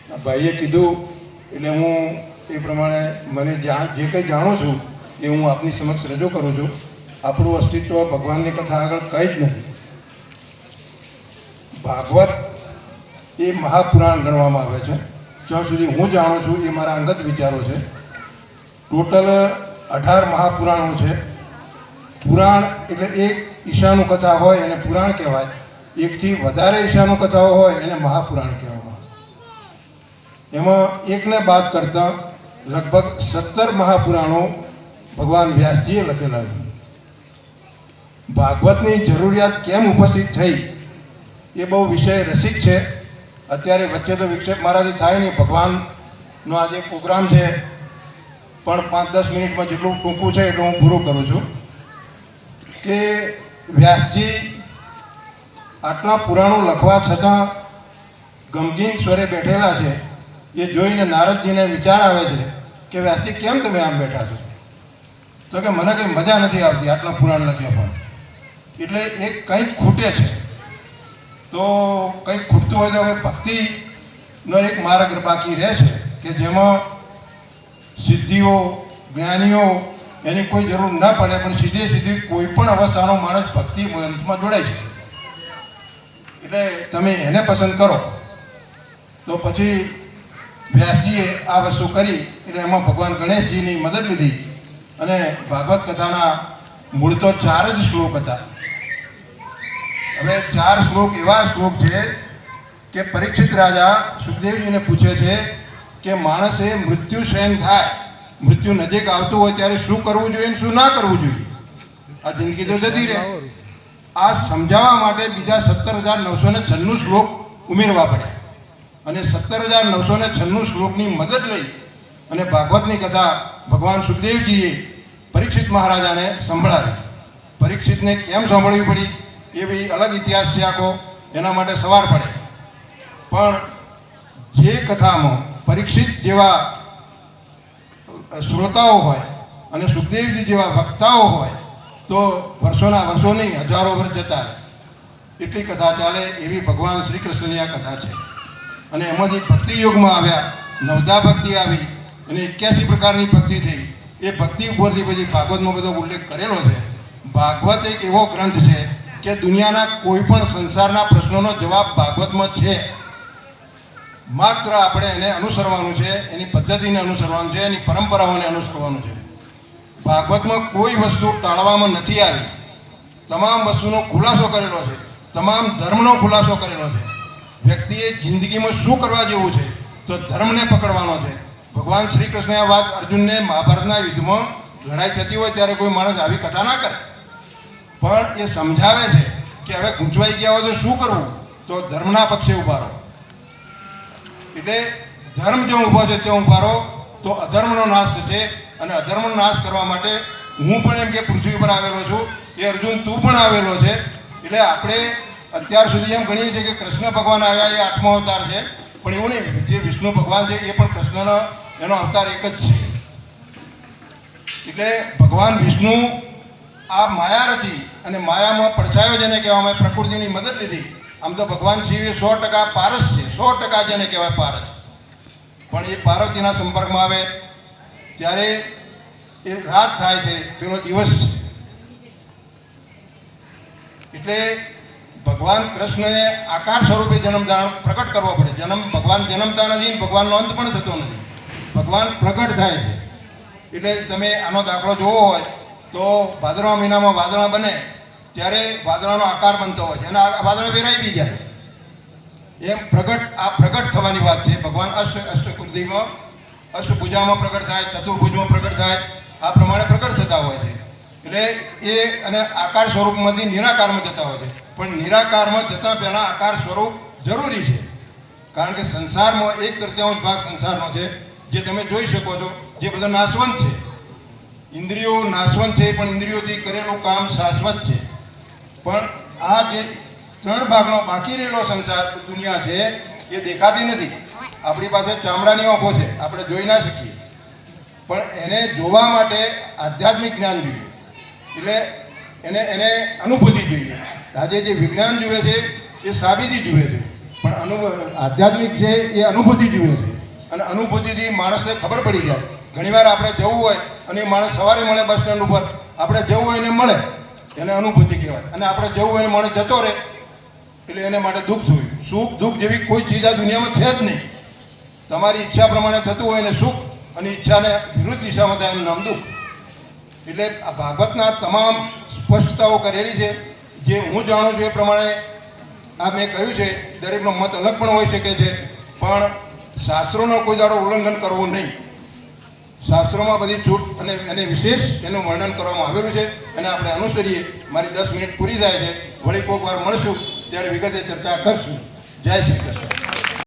ભાઈએ કીધું એટલે હું એ પ્રમાણે મને જે કંઈ જાણું છું એ હું આપની સમક્ષ રજૂ કરું છું. આપણું અસ્તિત્વ ભગવાનની કથા આગળ કંઈ જ નથી. ભાગવત એ મહાપુરાણ ગણવામાં આવે છે. જ્યાં સુધી હું જાણું છું એ મારા અંગત વિચારો છે. ટોટલ 18 મહાપુરાણો છે. પુરાણ એટલે એક ઈશાનું કથા હોય એને પુરાણ કહેવાય. એકથી વધારે ઈશાનું કથાઓ હોય એને મહાપુરાણ કહેવામાં આવે. એમાં એકને બાદ કરતાં લગભગ 17 મહાપુરાણો ભગવાન વ્યાસજીએ લખેલા છે. ભાગવતની જરૂરિયાત કેમ ઉપસ્થિત થઈ એ બહુ વિષય રસિક છે. અત્યારે વચ્ચે તો વિક્ષેપ મારાથી થાય નહીં. ભગવાનનો આજે પ્રોગ્રામ છે, પણ 5-10 મિનિટમાં જેટલું ટૂંકું છે એટલું હું પૂરું કરું છું. કે વ્યાસજી આટલા પુરાણો લખવા છતાં ગમગીન સ્વરે બેઠેલા છે. એ જોઈને નારદજીને વિચાર આવે છે કે વ્યાસજી કેમ તમે આમ બેઠા છો? તો કે મને કંઈ મજા નથી આવતી આટલા પુરાણ લખ્યા પણ. એટલે એ કંઈક ખૂટે છે. તો કંઈક ખૂટતું હોય તો હવે ભક્તિનો એક માર્ગ બાકી રહે છે કે જેમાં સિદ્ધિઓ જ્ઞાનીઓ એની કોઈ જરૂર ના પડે, પણ સીધી કોઈ પણ અવસ્થાનો માણસ ભક્તિ મંત્રમાં જોડાય છે. એટલે તમે એને પસંદ કરો. તો પછી વ્યાસજીએ આ વસ્તુ કરી એટલે એમાં ભગવાન ગણેશજીની મદદ લીધી અને ભાગવત કથાના મૂળ તો 4 જ શ્લોક હતા. હવે 4 શ્લોક એવા શ્લોક છે કે પરીક્ષિત રાજા સુખદેવજીને પૂછે છે કે માણસે મૃત્યુ શયન થાય, મૃત્યુ નજીક આવતું હોય ત્યારે શું કરવું જોઈએ અને શું ના કરવું જોઈએ? આ જિંદગી તો જતી રહે. આ સમજાવવા માટે બીજા 17,996 શ્લોક ઉમેરવા પડ્યા અને 17,996 શ્લોકની મદદ લઈ અને ભાગવતની કથા ભગવાન સુખદેવજીએ પરીક્ષિત મહારાજાને સંભળાવી. પરીક્ષિતને કેમ સાંભળવી પડી એ બી અલગ ઇતિહાસ છે આખો, એના માટે સવાર પડે. પણ જે કથામાં પરીક્ષિત જેવા શ્રોતાઓ હોય અને સુખદેવજી જેવા વક્તાઓ હોય તો વર્ષોના વર્ષો નહીં, હજારો વર્ષ જતા રહે એટલી કથા ચાલે એવી ભગવાન શ્રી કૃષ્ણની આ કથા છે. અને એમાંથી ભક્તિ યોગમાં આવ્યા, નવધા ભક્તિ આવી અને 81 પ્રકારની ભક્તિ થઈ. એ ભક્તિ ઉપરથી પછી ભાગવતમાં બધો ઉલ્લેખ કરેલો છે. ભાગવત એક એવો ગ્રંથ છે કે દુનિયાના કોઈ પણ સંસારના પ્રશ્નોનો જવાબ ભાગવતમાં છે. માત્ર આપણે એને અનુસરવાનું છે, એની પદ્ધતિને અનુસરવાનું છે, એની પરંપરાઓને અનુસરવાનું છે. ભાગવતમાં કોઈ વસ્તુ ટાળવામાં નથી આવી. તમામ વસ્તુનો ખુલાસો કરેલો છે, તમામ ધર્મનો ખુલાસો કરેલો છે. વ્યક્તિએ જિંદગીમાં શું કરવા જેવું છે તો ધર્મને પકડવાનો છે. ભગવાન શ્રી કૃષ્ણએ આ વાત અર્જુનને મહાભારતના યુદ્ધમાં લડાઈ થતી હોય ત્યારે કોઈ માણસ આવી કથા ના કરે, પણ એ સમજાવે છે કે હવે ગૂંચવાઈ ગયા હોય તો શું કરવું? તો ધર્મના પક્ષે ઉભા રહો. એટલે ધર્મ જો ઊભો છે ત્યાં ઊભા રહો તો અધર્મનો નાશ થશે. અને અધર્મનો નાશ કરવા માટે હું પણ એમ કે પૃથ્વી પર આવેલો છું, એ અર્જુન તું પણ આવેલો છે. એટલે આપણે અત્યાર સુધી એમ ગણીએ છીએ કે કૃષ્ણ ભગવાન આવ્યા એ 8મો અવતાર છે, પણ એવું નહીં. જે વિષ્ણુ ભગવાન છે એ પણ કૃષ્ણનો એનો અવતાર એક જ છે. એટલે ભગવાન વિષ્ણુ આ માયા રચી અને માયામાં પડછાયો જેને કહેવામાં આવે, પ્રકૃતિની મદદ લીધી. આમ તો ભગવાન શિવ એ 100% પારસ છે, 100% જેને કહેવાય પારસ. પણ એ પાર્વતીના સંપર્કમાં આવે ત્યારે એ રાત થાય છે, પેલો દિવસ છે. એટલે ભગવાન કૃષ્ણને આકાર સ્વરૂપે જન્મદાન પ્રગટ કરવો પડે. ભગવાન જન્મતા નથી, ભગવાનનો અંત પણ થતો નથી, ભગવાન પ્રગટ થાય છે. એટલે તમે આનો દાખલો જોવો હોય તો ભાદરવા મહિનામાં વાદળા બને ત્યારે વાદળાનો આકાર બનતો હોય છે અને આ વાદળા વેરાઈ બી જાય. એમ પ્રગટ થવાની વાત છે. ભગવાન અષ્ટકૃતિમાં અષ્ટભુજામાં પ્રગટ થાય, ચતુર્ભુજમાં પ્રગટ થાય, આ પ્રમાણે પ્રગટ થતા હોય છે. એટલે એ અને આકાર સ્વરૂપમાંથી નિરાકારમાં જતા હોય છે. પણ નિરાકારમાં જતાં પહેલાં આકાર સ્વરૂપ જરૂરી છે, કારણ કે સંસારમાં 1/3 ભાગ સંસારનો છે જે તમે જોઈ શકો છો, જે બધો નાશવંત છે. ઇન્દ્રિયો નાશવંત છે, પણ ઇન્દ્રિયોથી કરેલું કામ શાશ્વત છે. પણ આ જે 3 ભાગનો બાકી રહેલો સંસાર દુનિયા છે એ દેખાતી નથી. આપણી પાસે ચામડાની આંખો છે, આપણે જોઈ ના શકીએ, પણ એને જોવા માટે આધ્યાત્મિક જ્ઞાન જોઈએ. એટલે એને અનુભૂતિ જોઈએ. આજે જે વિજ્ઞાન જુએ છે એ સાબિતી જુએ છે, પણ આધ્યાત્મિક છે એ અનુભૂતિ જુએ છે અને અનુભૂતિથી માણસને ખબર પડી જાય. ઘણીવાર આપણે જવું હોય અને એ માણસ સવારે મળે બસ સ્ટેન્ડ ઉપર, આપણે જવું હોય એને મળે, એને અનુભૂતિ કહેવાય. અને આપણે જવું હોય એને માણસ જતો રહે એટલે એને માટે દુઃખ થયું. સુખ દુઃખ જેવી કોઈ ચીજ આ દુનિયામાં છે જ નહીં. તમારી ઈચ્છા પ્રમાણે થતું હોય ને સુખ, અને ઈચ્છાને વિરુદ્ધ દિશામાં થાય એનું નામ દુઃખ. એટલે આ ભાગવતના તમામ સ્પષ્ટતાઓ કરેલી છે. જે હું જાણું છું એ પ્રમાણે આ મેં કહ્યું છે. દરેકનો મત અલગ પણ હોઈ શકે છે, પણ શાસ્ત્રોનો કોઈ દાડો ઉલ્લંઘન કરવું નહીં. શાસ્ત્રોમાં બધી છૂટ અને એને વિશેષ એનું વર્ણન કરવામાં આવેલું છે અને આપણે અનુસરીએ. મારી 10 મિનિટ પૂરી થાય છે. વળી કોઈક વાર મળશું ત્યારે વિગતે ચર્ચા કરશું. જય શ્રી કૃષ્ણ.